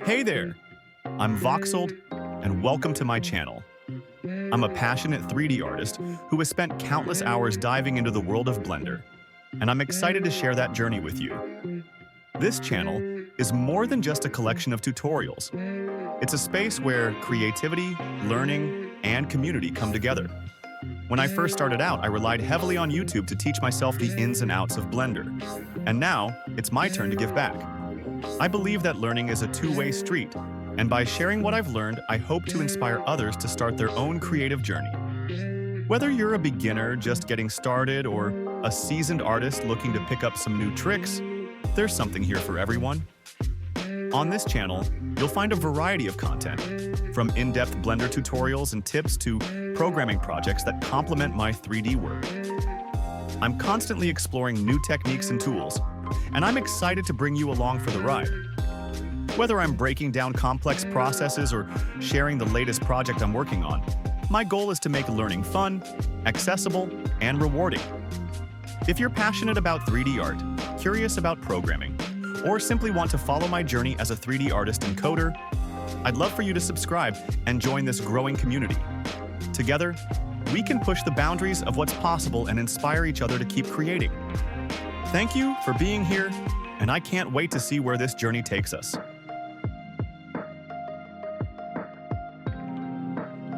Hey there, I'm Voxeld, and welcome to my channel. I'm a passionate 3D artist who has spent countless hours diving into the world of Blender, and I'm excited to share that journey with you. This channel is more than just a collection of tutorials. It's a space where creativity, learning, and community come together. When I first started out, I relied heavily on YouTube to teach myself the ins and outs of Blender. And now, it's my turn to give back. I believe that learning is a two-way street, and by sharing what I've learned, I hope to inspire others to start their own creative journey. Whether you're a beginner just getting started or a seasoned artist looking to pick up some new tricks, there's something here for everyone. On this channel, you'll find a variety of content, from in-depth Blender tutorials and tips to programming projects that complement my 3D work. I'm constantly exploring new techniques and tools, and I'm excited to bring you along for the ride. Whether I'm breaking down complex processes or sharing the latest project I'm working on, my goal is to make learning fun, accessible, and rewarding. If you're passionate about 3D art, curious about programming, or simply want to follow my journey as a 3D artist and coder, I'd love for you to subscribe and join this growing community. Together, we can push the boundaries of what's possible and inspire each other to keep creating. Thank you for being here, and I can't wait to see where this journey takes us.